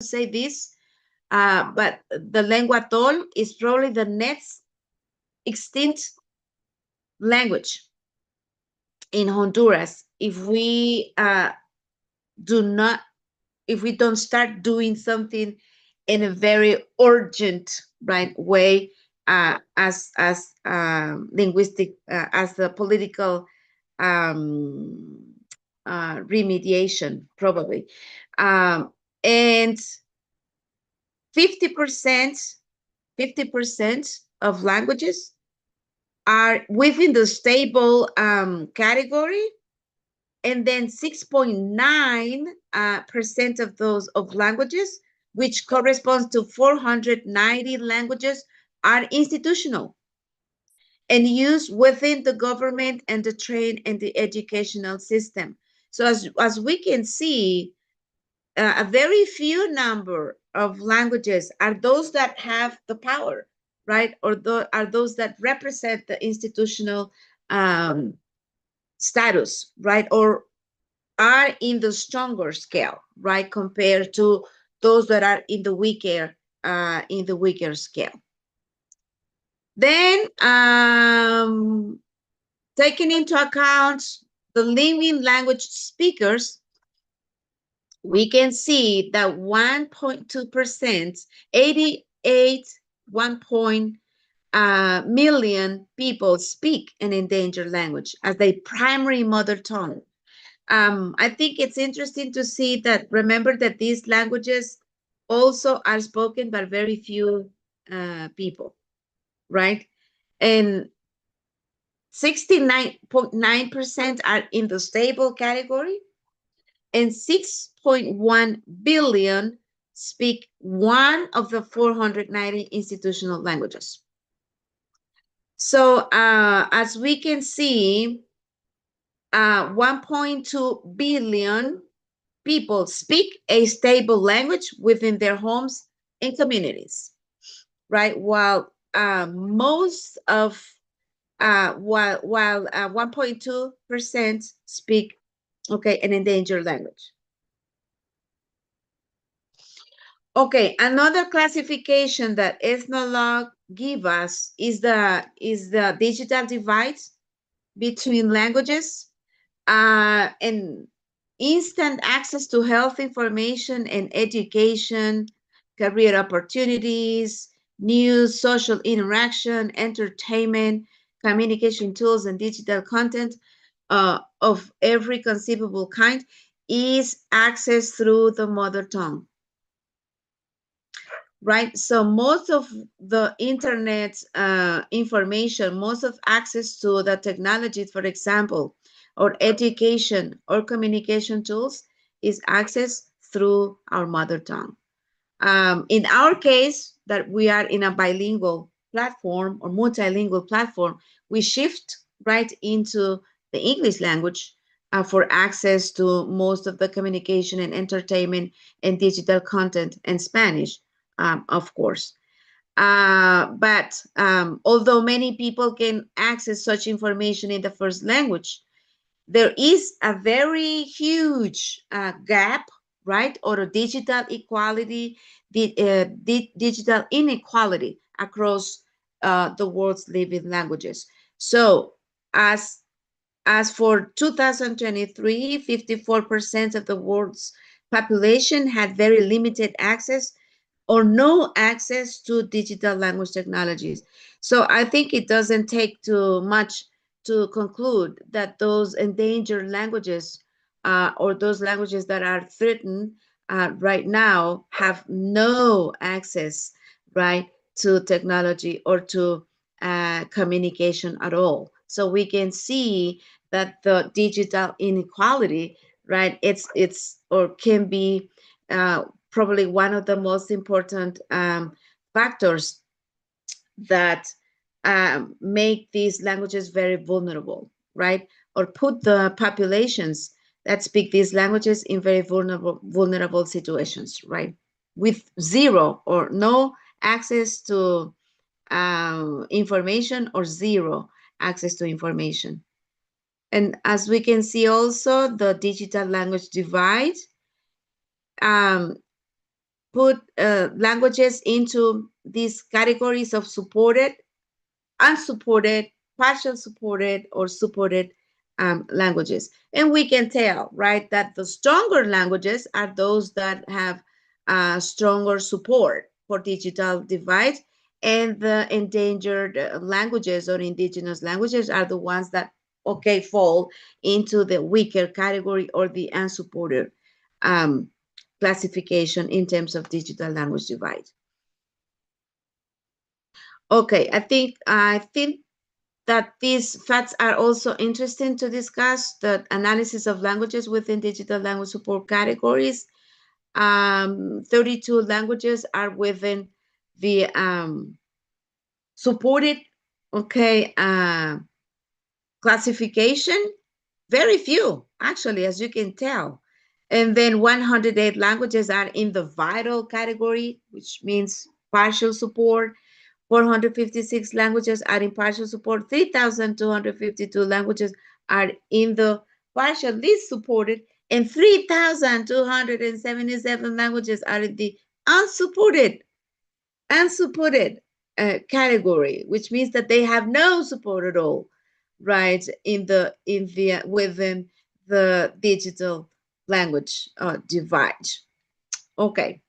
say this, but the lengua tol is probably the next extinct language in Honduras do not, if we don't start doing something in a very urgent, right, way, as linguistic, as the political um, remediation, probably. And 50%, 50% of languages are within the stable category, and then 6.9% of those of languages, which corresponds to 490 languages, are institutional and used within the government and the trade and the educational system. So as we can see, a very few number of languages are those that have the power, right? Or are those that represent the institutional status, right? Or are in the stronger scale, right? Compared to those that are in the weaker scale. Then, taking into account the living language speakers, we can see that 1.2%, 1 million people speak an endangered language as their primary mother tongue. I think it's interesting to see that, remember that these languages also are spoken by very few people, right? And 69.9% are in the stable category, and 6.1 billion speak one of the 490 institutional languages. So as we can see, 1.2 billion people speak a stable language within their homes and communities, right? While most of while 1.2% speak, okay, an endangered language. Okay, another classification that Ethnologue give us is the digital divide between languages, and instant access to health information and education, career opportunities, news, social interaction, entertainment, communication tools, and digital content of every conceivable kind is accessed through the mother tongue. Right, so most of the internet information, most of access to the technology, for example, or education or communication tools, is accessed through our mother tongue. In our case, that we are in a bilingual platform or multilingual platform, we shift right into the English language for access to most of the communication and entertainment and digital content, and Spanish, of course. But although many people can access such information in the first language, there is a very huge gap, right, or a digital equality, digital inequality across the world's living languages. So as for 2023, 54% of the world's population had very limited access or no access to digital language technologies. So I think it doesn't take too much to conclude that those endangered languages or those languages that are threatened right now have no access, right, to technology or to communication at all. So we can see that the digital inequality, right, it's or can be probably one of the most important factors that make these languages very vulnerable, right? Or put the populations that speak these languages in very vulnerable situations, right? With zero or no access to information, or zero access to information. And as we can see also, the digital language divide, put languages into these categories of supported, unsupported, partial supported, or supported languages. And we can tell, right, that the stronger languages are those that have stronger support for digital divide, and the endangered languages or indigenous languages are the ones that, okay, fall into the weaker category or the unsupported um, classification in terms of digital language divide. Okay, I think that these facts are also interesting to discuss. The analysis of languages within digital language support categories. 32 languages are within the supported, okay, classification. Very few, actually, as you can tell. And then 108 languages are in the vital category, which means partial support. 456 languages are in partial support. 3,252 languages are in the partial least supported, and 3,277 languages are in the unsupported unsupported category, which means that they have no support at all, right? In the within the digital language divide. Okay.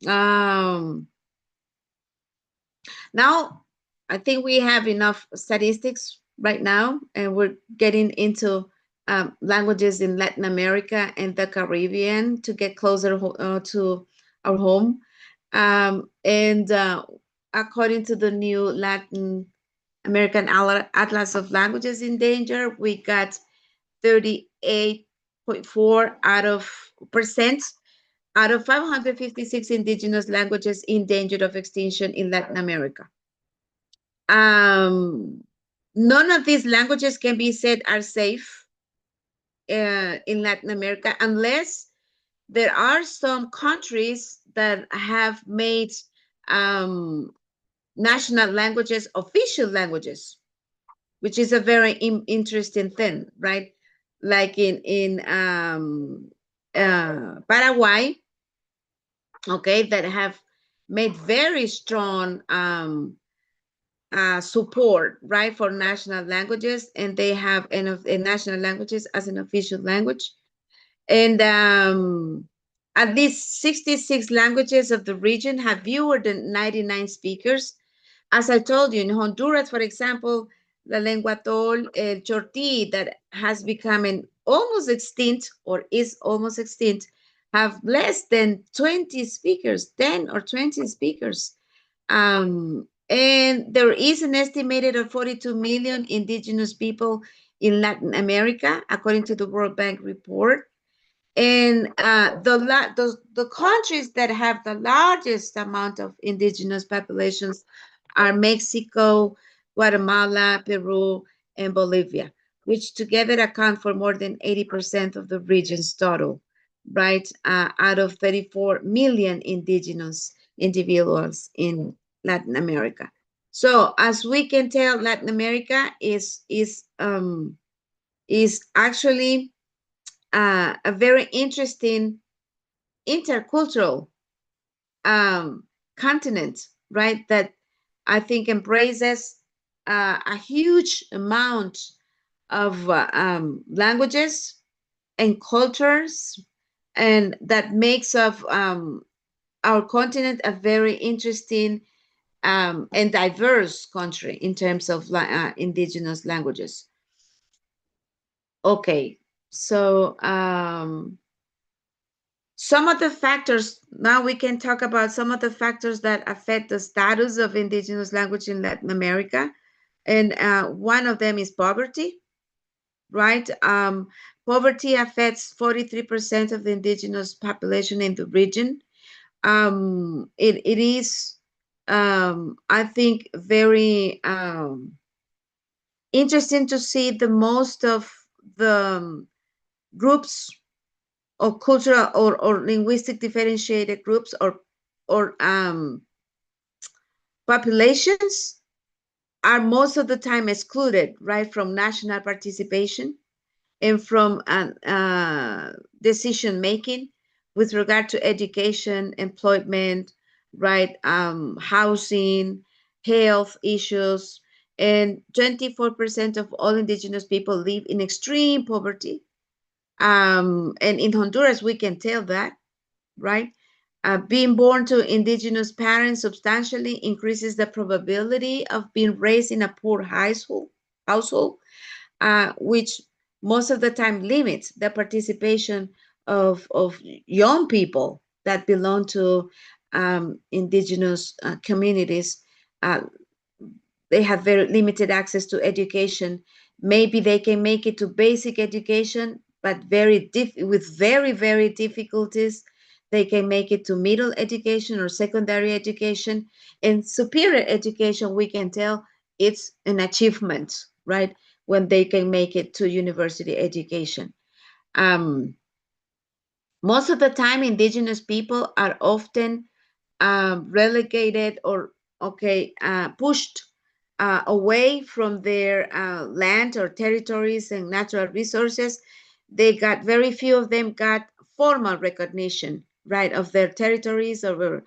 Um, Now, I think we have enough statistics right now, and we're getting into languages in Latin America and the Caribbean to get closer to our home. And according to the new Latin American Atlas of Languages in Danger, we got 38.4 out of percent out of 556 indigenous languages in danger of extinction in Latin America. Um, None of these languages can be said are safe in Latin America unless there are some countries that have made um, national languages official languages, which is a very interesting thing, right? Like in Paraguay, okay, that have made very strong support, right, for national languages, and they have national languages as an official language. And at least 66 languages of the region have fewer than 99 speakers. As I told you, in Honduras, for example, the lengua tol, el chortí, that has become an almost extinct or is almost extinct, have less than 20 speakers, 10 or 20 speakers. And there is an estimated of 42 million indigenous people in Latin America, according to the World Bank report. And the countries that have the largest amount of indigenous populations are Mexico, Guatemala, Peru, and Bolivia, which together account for more than 80% of the region's total, right? Out of 34 million indigenous individuals in Latin America. So as we can tell, Latin America is actually a very interesting intercultural um, continent, right? That I think embraces a huge amount of languages and cultures, and that makes of our continent a very interesting and diverse country in terms of indigenous languages. Okay, so some of the factors, now we can talk about some of the factors that affect the status of indigenous language in Latin America. And one of them is poverty, right? Poverty affects 43% of the indigenous population in the region. It is, I think, very interesting to see the most of the groups or cultural or linguistic differentiated groups or populations are most of the time excluded, right, from national participation and from decision making, with regard to education, employment, right, housing, health issues, and 24% of all indigenous people live in extreme poverty. And in Honduras, we can tell that, right? Being born to indigenous parents substantially increases the probability of being raised in a poor household, which most of the time limits the participation of young people that belong to indigenous communities. Uh, they have very limited access to education. Maybe they can make it to basic education, but with very difficulties. They can make it to middle education or secondary education. And superior education, we can tell it's an achievement, right? When they can make it to university education. Um, Most of the time, indigenous people are often relegated or pushed away from their land or territories and natural resources. They got very few of them got formal recognition, right, of their territories over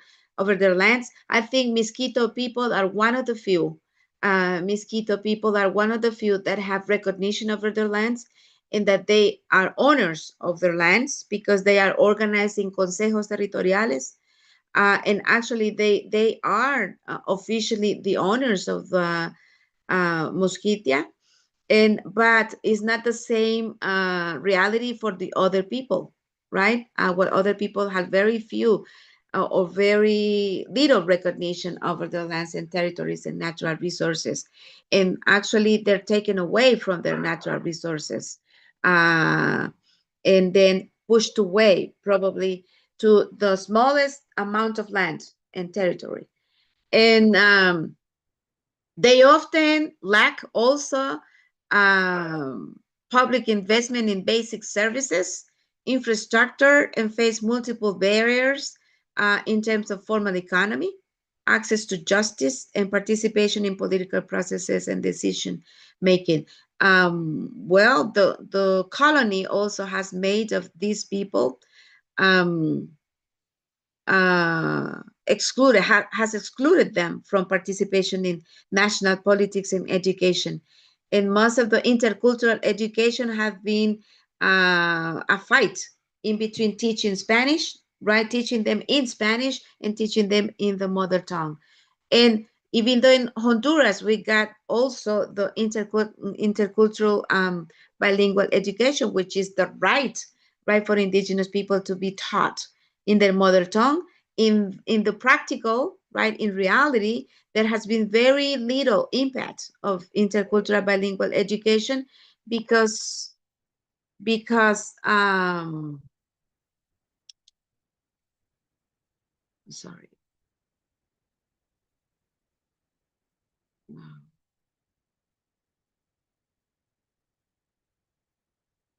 their lands. I think Mosquito people are one of the few. Mosquito people are one of the few that have recognition over their lands, in that they are owners of their lands because they are organized in consejos territoriales, and actually they are officially the owners of the Mosquitia, and but it's not the same reality for the other people, right? What other people have very few or very little recognition over their lands and territories and natural resources, and actually they're taken away from their natural resources, uh, and then pushed away probably to the smallest amount of land and territory. And they often lack also um, public investment in basic services, infrastructure, and face multiple barriers in terms of formal economy, access to justice, and participation in political processes and decision making. Well, the colony also has made of these people um, has excluded them from participation in national politics and education. And most of the intercultural education have been a fight in between teaching Spanish, right? Teaching them in Spanish and teaching them in the mother tongue. And even though in Honduras, we got also the intercultural bilingual education, which is the right for indigenous people to be taught in their mother tongue. In the practical, right, in reality, there has been very little impact of intercultural bilingual education because because sorry.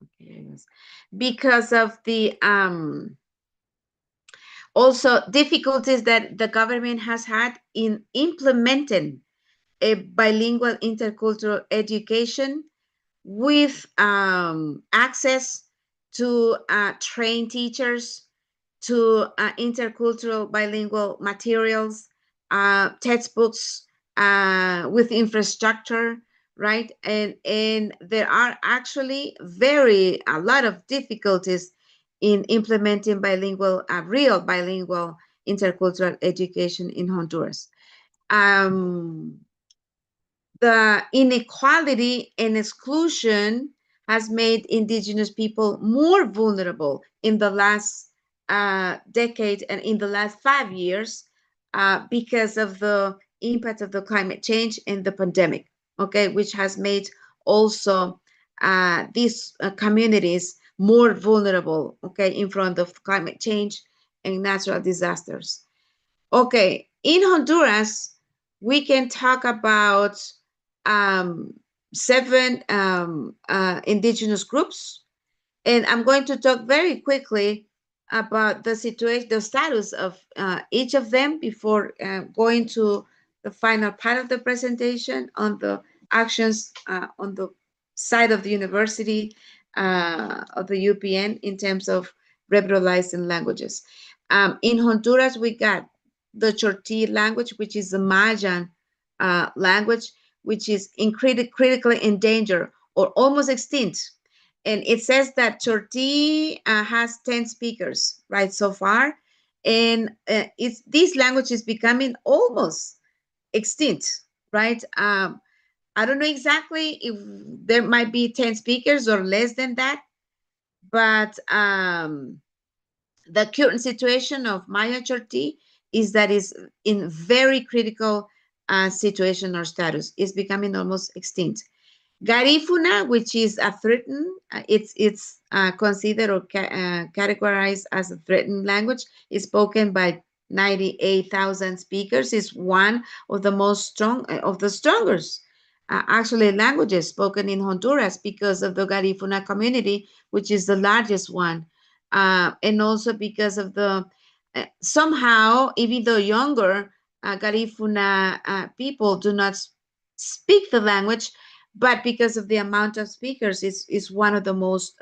Okay, yes. Because of the also difficulties that the government has had in implementing a bilingual intercultural education with access to trained teachers, to intercultural bilingual materials, textbooks, with infrastructure, right? And there are actually a lot of difficulties in implementing real bilingual intercultural education in Honduras. Um, the inequality and exclusion has made indigenous people more vulnerable in the last decade and in the last 5 years because of the impact of the climate change and the pandemic, okay, which has made also these communities more vulnerable, okay, in front of climate change and natural disasters. Okay, in Honduras, we can talk about um, seven indigenous groups, and I'm going to talk very quickly about the situation, the status of each of them before going to the final part of the presentation on the actions on the side of the university of the UPN in terms of revitalizing languages. In Honduras, we got the Chortí language, which is the Mayan language, which is critically endangered or almost extinct. And it says that Chortí has 10 speakers, right, so far. And this language is becoming almost extinct, right? I don't know exactly if there might be 10 speakers or less than that, but the current situation of Maya Chortí is that is in very critical situation or status. It's becoming almost extinct. Garifuna, which is a threatened, it's considered or categorized as a threatened language, is spoken by 98,000 speakers. Is one of the most strong of the strongest actually languages spoken in Honduras because of the Garifuna community, which is the largest one, and also because of the somehow, even though younger Garifuna people do not speak the language, but because of the amount of speakers, is one of the most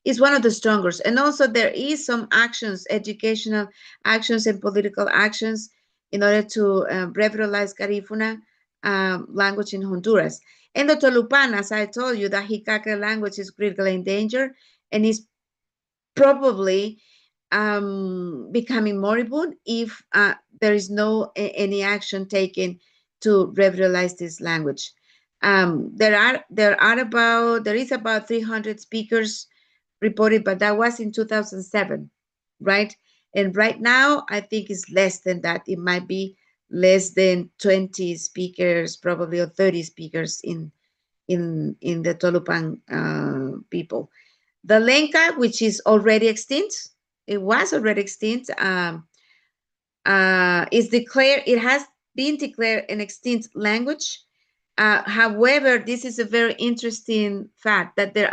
is one of the strongest. And also there is some actions, educational actions and political actions in order to revitalize Garifuna language in Honduras. And the Tolupan, as I told you, the Jicaque language is critically endangered and is probably becoming moribund if there is no any action taken to revitalize this language. There is about 300 speakers reported, but that was in 2007, right? And right now, I think it's less than that. It might be less than 20 speakers, probably, or 30 speakers in the Tolupan people. The Lenca, which is already extinct, it was already extinct, is declared, it has been declared an extinct language. However, this is a very interesting fact that there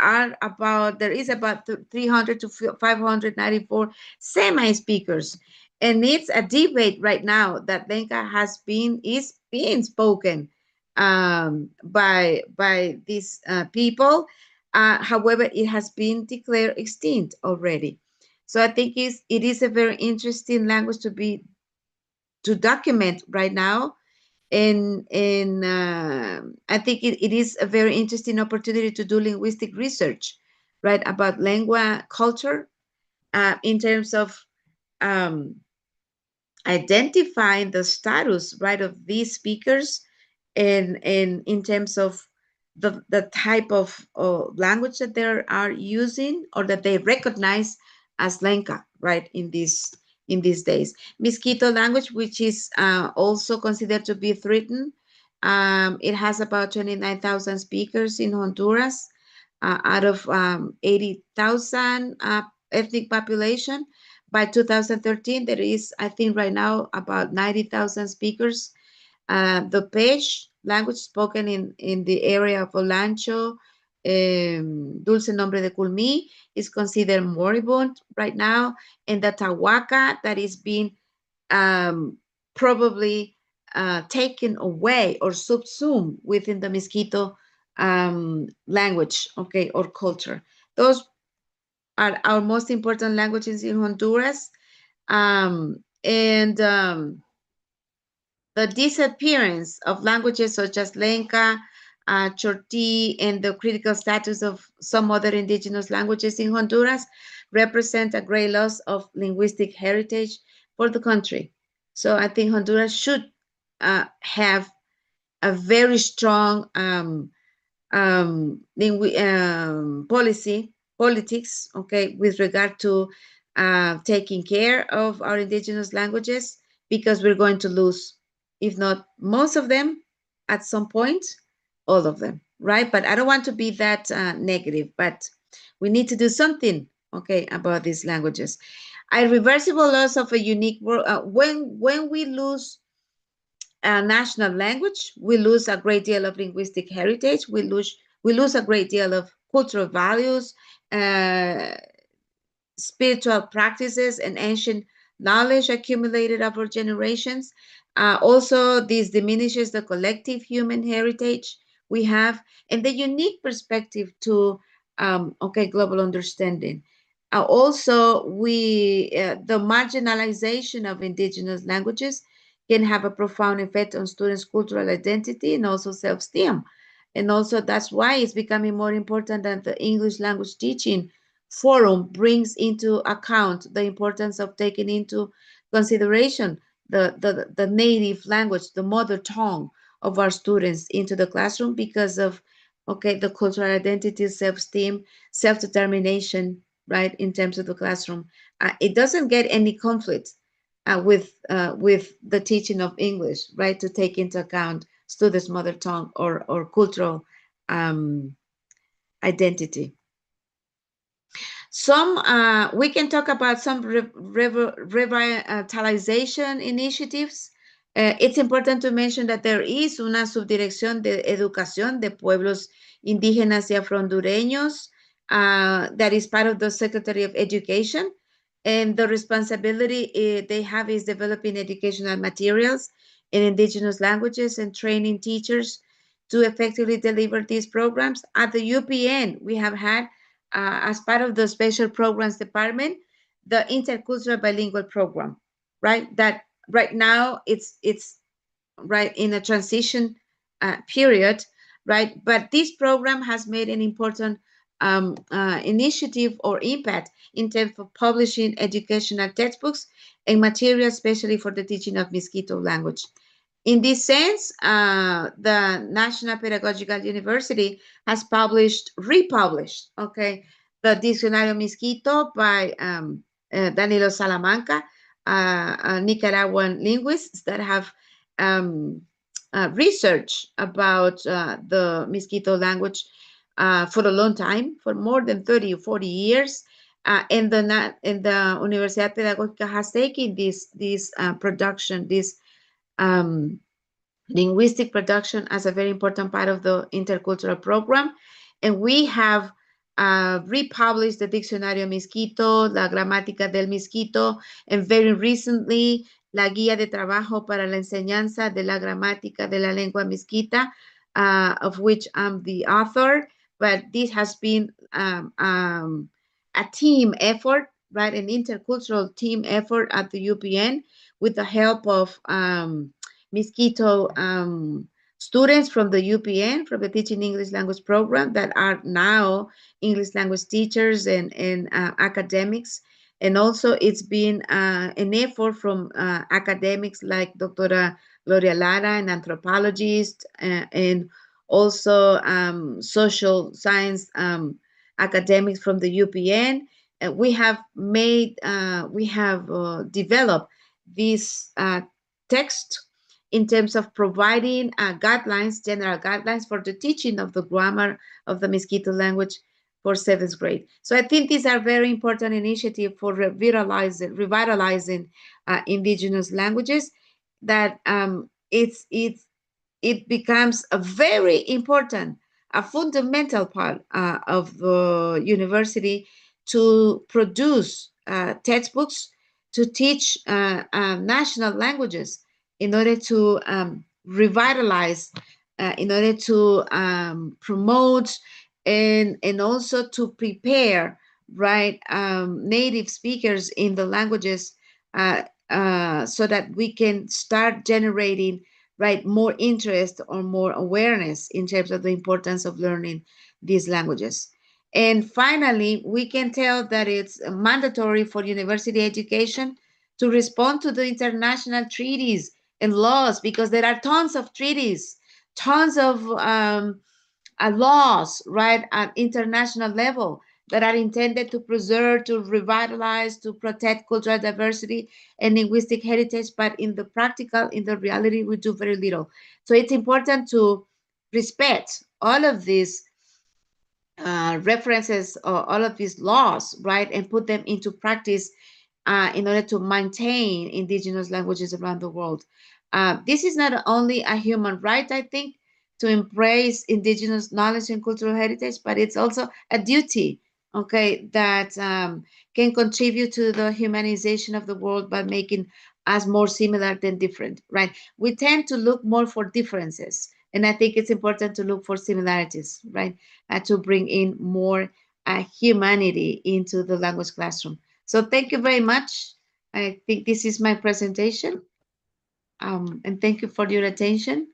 is about 300 to 594 semi-speakers, and it's a debate right now that Lenca is being spoken by these people. However, it has been declared extinct already. So I think it is a very interesting language to document right now, and I think it is a very interesting opportunity to do linguistic research, right, about lingua culture in terms of um, identifying the status, right, of these speakers, and in terms of the type of language that they are using or that they recognize as Lenca, right, in these days. Miskito language, which is also considered to be threatened. It has about 29,000 speakers in Honduras out of 80,000 ethnic population. By 2013, there is, I think right now, about 90,000 speakers. The Pech language spoken in the area of Olancho, Dulce Nombre de Culmi, is considered moribund right now. And the Tahuaca, that is being probably taken away or subsumed within the Miskito language, okay, or culture. Those are our most important languages in Honduras. And the disappearance of languages such as Lenca, Chortí, and the critical status of some other indigenous languages in Honduras represent a great loss of linguistic heritage for the country. So I think Honduras should have a very strong politics, okay, with regard to taking care of our indigenous languages, because we're going to lose, if not most of them, at some point, all of them, right? But I don't want to be that negative, but we need to do something, okay, about these languages. Irreversible loss of a unique word. When we lose a national language, we lose a great deal of linguistic heritage. We lose a great deal of cultural values, uh, spiritual practices, and ancient knowledge accumulated over generations. Also, this diminishes the collective human heritage we have and the unique perspective to okay, global understanding. Also, the marginalization of indigenous languages can have a profound effect on students' cultural identity and also self-esteem. And also, that's why it's becoming more important that the English language teaching forum brings into account the importance of taking into consideration the native language, the mother tongue of our students into the classroom because of, okay, the cultural identity, self-esteem, self-determination, right, in terms of the classroom. It doesn't get any conflict with the teaching of English, right, to take into account students' mother tongue or cultural um, identity. We can talk about some revitalization initiatives. It's important to mention that there is una subdirección de educación de pueblos indígenas y afro-hondureños that is part of the Secretary of Education. And the responsibility they have is developing educational materials in indigenous languages and training teachers to effectively deliver these programs. At the UPN, we have had as part of the special programs department, the intercultural bilingual program, right? That right now it's right in a transition period, right? But this program has made an important initiative or impact in terms of publishing educational textbooks and materials, especially for the teaching of Miskito language. In this sense, the National Pedagogical University has republished, okay, the Diccionario Misquito by Danilo Salamanca, a Nicaraguan linguists that have um, researched about the Misquito language for a long time, for more than 30 or 40 years. And the Universidad Pedagógica has taken this production, this um, linguistic production as a very important part of the intercultural program. And we have republished the Diccionario Misquito, La Gramática del Misquito, and very recently, La Guía de Trabajo para la Enseñanza de la Gramática de la Lengua Misquita, of which I'm the author. But this has been a team effort, right? An intercultural team effort at the UPN with the help of Mosquito students from the UPN, from the Teaching English Language Program, that are now English language teachers and academics. And also, it's been an effort from academics like Dr. Gloria Lara, an anthropologist, and also social science academics from the UPN. We have developed this text in terms of providing guidelines, general guidelines for the teaching of the grammar of the Miskito language for 7th grade. So I think these are very important initiatives for revitalizing indigenous languages that it becomes a very important, a fundamental part of the university to produce textbooks to teach national languages in order to revitalize, in order to promote and also to prepare, right, native speakers in the languages so that we can start generating, right, more interest or more awareness in terms of the importance of learning these languages. And finally, we can tell that it's mandatory for university education to respond to the international treaties and laws, because there are tons of treaties, tons of laws, right, at international level that are intended to preserve, to revitalize, to protect cultural diversity and linguistic heritage. But in the practical, in the reality, we do very little. So it's important to respect all of these references, all of these laws, right, and put them into practice in order to maintain indigenous languages around the world. This is not only a human right, I think, to embrace indigenous knowledge and cultural heritage, but it's also a duty, okay, that can contribute to the humanization of the world by making us more similar than different, right? We tend to look more for differences, and I think it's important to look for similarities, right, to bring in more humanity into the language classroom. So thank you very much. I think this is my presentation. And thank you for your attention.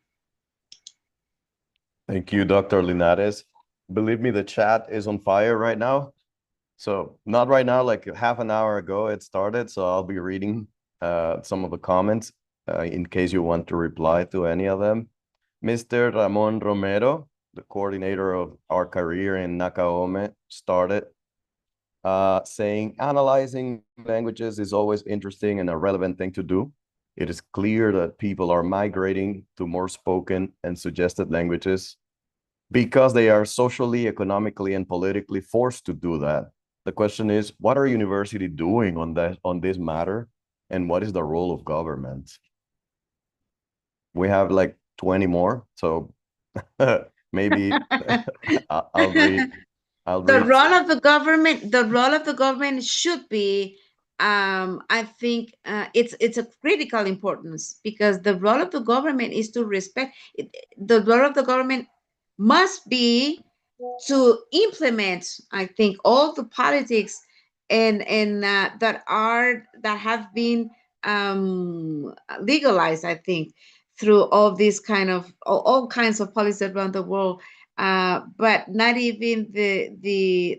Thank you, Dr. Linares. Believe me, the chat is on fire right now. So not right now, like half an hour ago it started. So I'll be reading some of the comments in case you want to reply to any of them. Mr. Ramon Romero, the coordinator of our career in Nakaome, started saying analyzing languages is always interesting and a relevant thing to do. It is clear that people are migrating to more spoken and suggested languages because they are socially, economically, and politically forced to do that. The question is, what are universities doing on this matter, and what is the role of government? We have like 20 more, so maybe I'll read. I'll The read. role of the government, the role of the government should be, I think, it's a critical importance, because the role of the government is to respect it. The role of the government must be to implement, I think, all the politics and that have been legalized, I think, through all these kind of all kinds of policies around the world. But not even the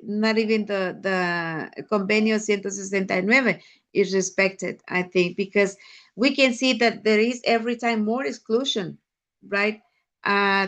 Convenio 169 is respected, I think, because we can see that there is every time more exclusion, right,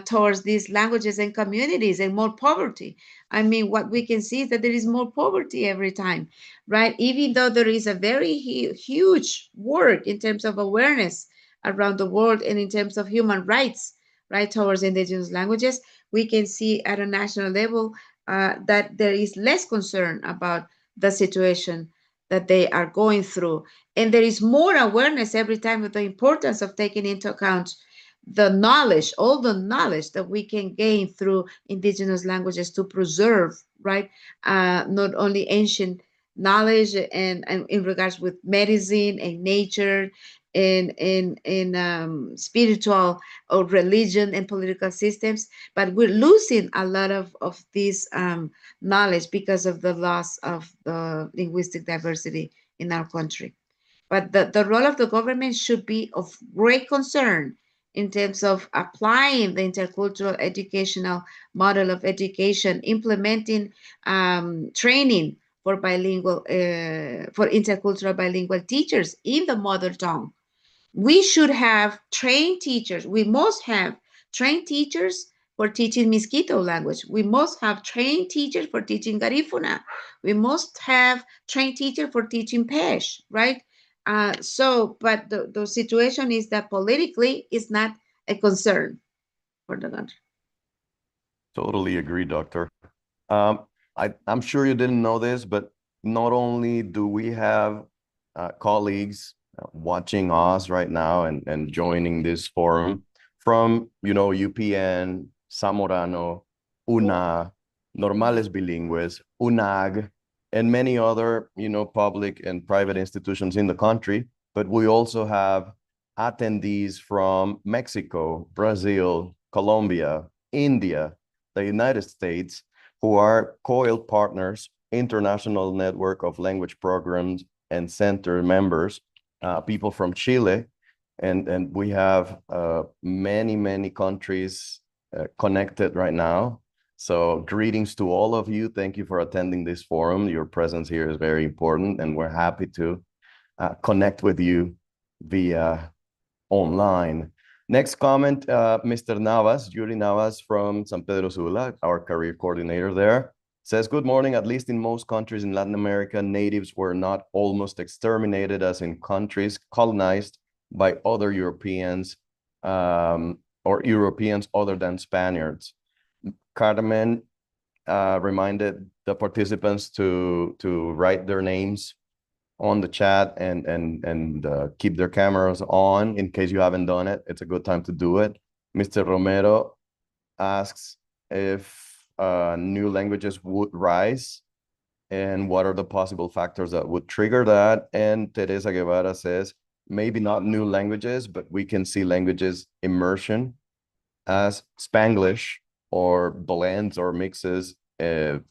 towards these languages and communities, and more poverty. I mean, what we can see is that there is more poverty every time, right? Even though there is a very huge work in terms of awareness around the world and in terms of human rights, right, towards indigenous languages, we can see at a national level that there is less concern about the situation that they are going through. And there is more awareness every time of the importance of taking into account the knowledge, all the knowledge that we can gain through indigenous languages to preserve, right? Not only ancient knowledge and in regards with medicine and nature and spiritual or religion and political systems, but we're losing a lot of this knowledge because of the loss of the linguistic diversity in our country. But the role of the government should be of great concern in terms of applying the intercultural educational model of education, implementing training for bilingual, for intercultural bilingual teachers in the mother tongue. We should have trained teachers. We must have trained teachers for teaching Miskito language. We must have trained teachers for teaching Garifuna. We must have trained teachers for teaching Pesh, right? But the situation is that politically it's not a concern for the country. Totally agree, Doctor. Um, I'm sure you didn't know this, but not only do we have colleagues watching us right now and joining this forum from, UPN, Zamorano, UNA, Normales Bilingües, UNAG, and many other, public and private institutions in the country, but we also have attendees from Mexico, Brazil, Colombia, India, the United States, who are COIL partners, International Network of Language Programs and Center members, people from Chile, and we have many countries connected right now. So greetings to all of you. Thank you for attending this forum. Your presence here is very important, and we're happy to connect with you via online. Next comment, Mr. Navas, Yuri Navas from San Pedro Sula, our career coordinator there, says, good morning. At least in most countries in Latin America, natives were not almost exterminated as in countries colonized by other Europeans or Europeans other than Spaniards. Carmen reminded the participants to write their names on the chat and keep their cameras on in case you haven't done it. It's a good time to do it. Mr. Romero asks if new languages would rise and what are the possible factors that would trigger that. And Teresa Guevara says, maybe not new languages, but we can see languages immersion as Spanglish or blends or mixes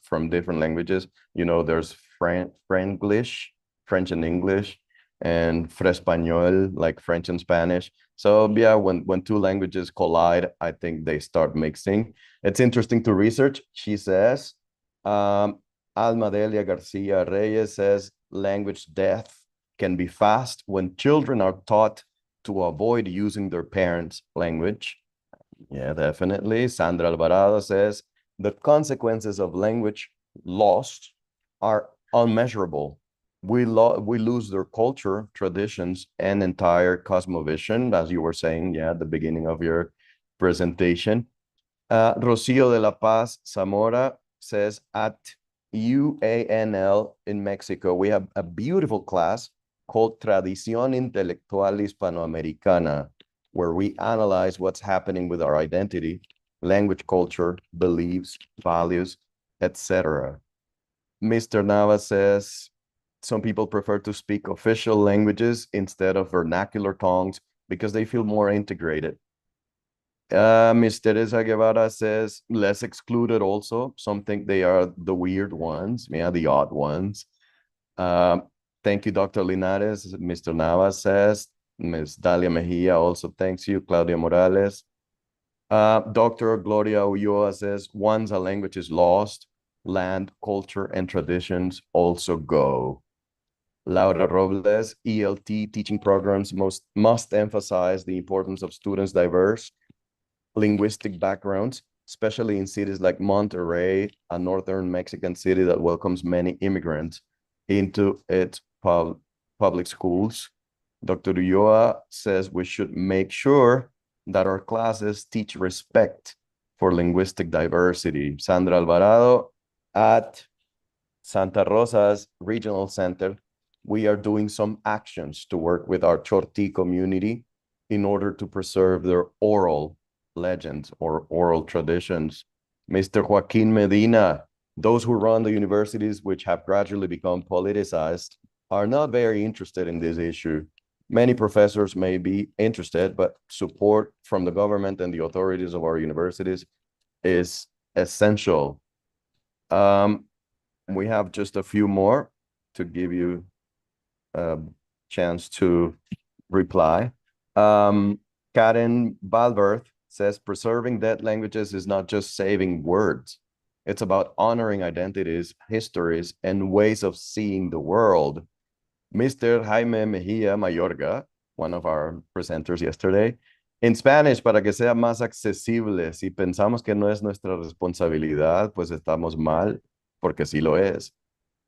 from different languages. You know, there's Franglish, French and English, and Frespañol, like French and Spanish. So yeah, when two languages collide, I think they start mixing. It's interesting to research. She says, um, Alma Delia Garcia Reyes says, language death can be fast when children are taught to avoid using their parents' language. Yeah, definitely. Sandra Alvarado says the consequences of language lost are unmeasurable. We lose their culture, traditions, and entire cosmovision, as you were saying, yeah, at the beginning of your presentation. Rocio de la Paz Zamora says at UANL in Mexico, we have a beautiful class called Tradición Intelectual Hispanoamericana, where we analyze what's happening with our identity, language, culture, beliefs, values, etc. Mr. Nava says some people prefer to speak official languages instead of vernacular tongues because they feel more integrated. Miss Teresa Guevara says less excluded also. Some think they are the weird ones, yeah, the odd ones. Um, Thank you, Dr. Linares. Mr. Navas says. Ms. Dalia Mejia also thanks you. Claudia Morales. Dr. Gloria Ulloa says, once a language is lost, land, culture, and traditions also go. Laura Robles, ELT teaching programs must emphasize the importance of students' diverse linguistic backgrounds, especially in cities like Monterrey, a northern Mexican city that welcomes many immigrants into its public schools. Dr. Ulloa says we should make sure that our classes teach respect for linguistic diversity. Sandra Alvarado at Santa Rosa's Regional Center, we are doing some actions to work with our Chorti community in order to preserve their oral legends or oral traditions. Mr. Joaquin Medina, those who run the universities which have gradually become politicized are not very interested in this issue. Many professors may be interested, but support from the government and the authorities of our universities is essential. Um, we have just a few more to give you a chance to reply. Karen Balberth says preserving dead languages is not just saving words. It's about honoring identities, histories, and ways of seeing the world. Mr. Jaime Mejia Mayorga, one of our presenters yesterday, en Spanish, para que sea más accesible. Si pensamos que no es nuestra responsabilidad, pues estamos mal, porque sí lo es.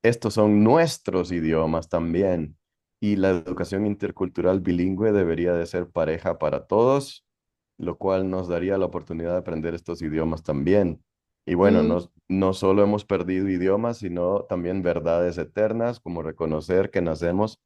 Estos son nuestros idiomas también. Y la educación intercultural bilingüe debería de ser pareja para todos, lo cual nos daría la oportunidad de aprender estos idiomas también. Y bueno, Mm, no solo hemos perdido idiomas, sino también verdades eternas, como reconocer que nacemos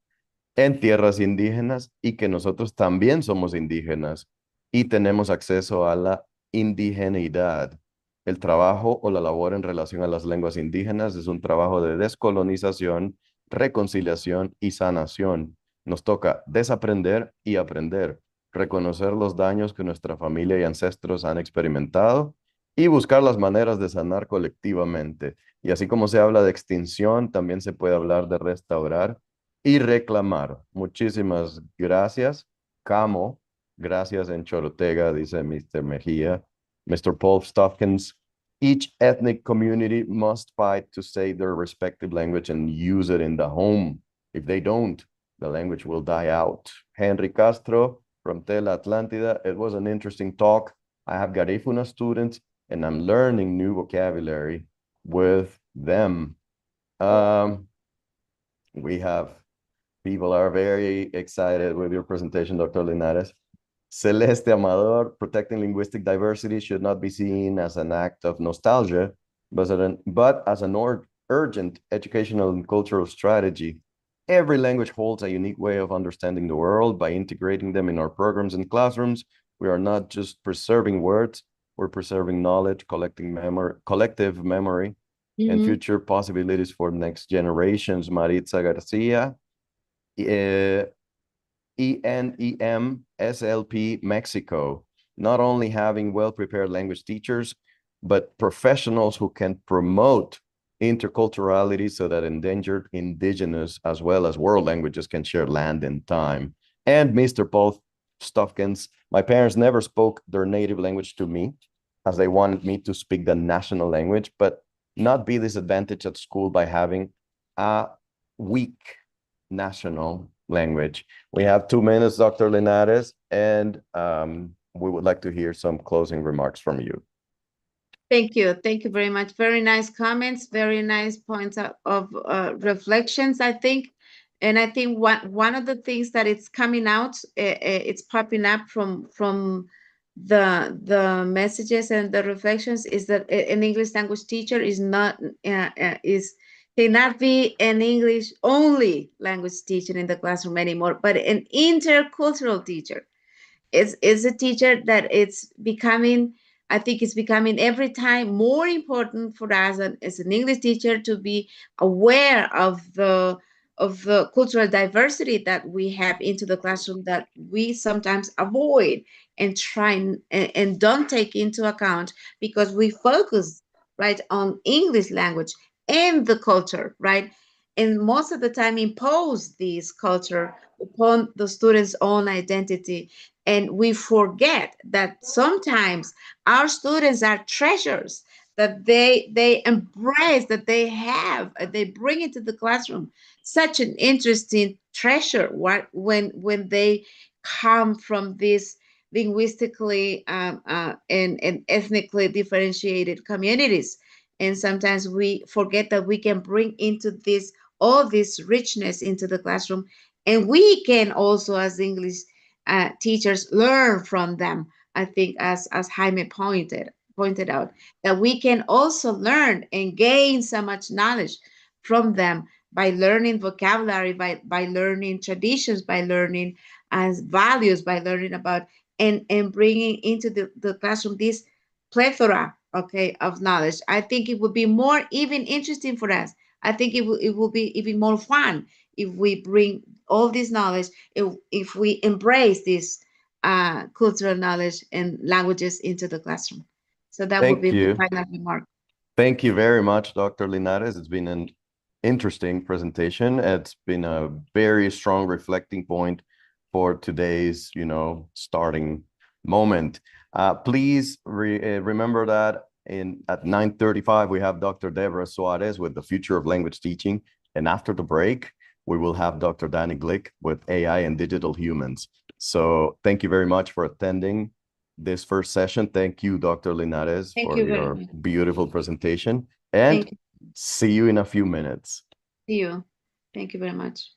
en tierras indígenas y que nosotros también somos indígenas y tenemos acceso a la indigeneidad. El trabajo o la labor en relación a las lenguas indígenas es un trabajo de descolonización, reconciliación y sanación. Nos toca desaprender y aprender, reconocer los daños que nuestra familia y ancestros han experimentado y buscar las maneras de sanar colectivamente. Y así como se habla de extinción, también se puede hablar de restaurar y reclamar. Muchísimas gracias. Camo, gracias en Chorotega, dice Mr. Mejía. Mr. Paul Stockins, each ethnic community must fight to save their respective language and use it in the home. If they don't, the language will die out. Henry Castro from Tela Atlántida, it was an interesting talk. I have Garifuna students and I'm learning new vocabulary with them. We have people are very excited with your presentation, Dr. Linares. Celeste Amador, protecting linguistic diversity should not be seen as an act of nostalgia, but as an urgent educational and cultural strategy. Every language holds a unique way of understanding the world. By integrating them in our programs and classrooms, we are not just preserving words, we're preserving knowledge, collective memory, and mhm. future possibilities for next generations. Maritza Garcia, ENEM SLP Mexico, not only having well-prepared language teachers, but professionals who can promote interculturality so that endangered indigenous as well as world languages can share land and time. And Mr. Paul Stofkins, my parents never spoke their native language to me as they wanted me to speak the national language, but not be disadvantaged at school by having a weak national language. We have 2 minutes, Dr. Linares, and we would like to hear some closing remarks from you. Thank you. Thank you very much. Very nice comments, very nice points of reflections, I think. And I think one of the things that it's coming out, it's popping up from the messages and the reflections is that an English language teacher is not is cannot be an English only language teacher in the classroom anymore, but an intercultural teacher is a teacher that it's becoming, I think it's becoming every time more important for us as an English teacher to be aware of the cultural diversity that we have into the classroom that we sometimes avoid and try and don't take into account because we focus right on English language and the culture, right? And most of the time impose this culture upon the students' own identity, and we forget that sometimes our students are treasures that they embrace, that they have, they bring into the classroom. Such an interesting treasure when they come from these linguistically and ethnically differentiated communities. And sometimes we forget that we can bring into this all this richness into the classroom, and we can also, as English teachers, learn from them. I think, as Jaime pointed out, that we can also learn and gain so much knowledge from them by learning vocabulary, by learning traditions, by learning as values, by learning about and bringing into the classroom this plethora, okay, of knowledge. I think it would be more even interesting for us. I think it will be even more fun if we bring all this knowledge, if we embrace this cultural knowledge and languages into the classroom. So that would Thank be my you. final remark. Thank you very much, Dr. Linares. It's been an interesting presentation. It's been a very strong reflecting point for today's, starting moment. Please remember that at 9:35 we have Dr. Deborah Suarez with the future of language teaching, and after the break we will have Dr. Danny Glick with AI and digital humans. So thank you very much for attending this first session. Thank you, Dr. Linares, Thank for you very your much. beautiful presentation. And Thank you. see you in a few minutes. See you. Thank you very much.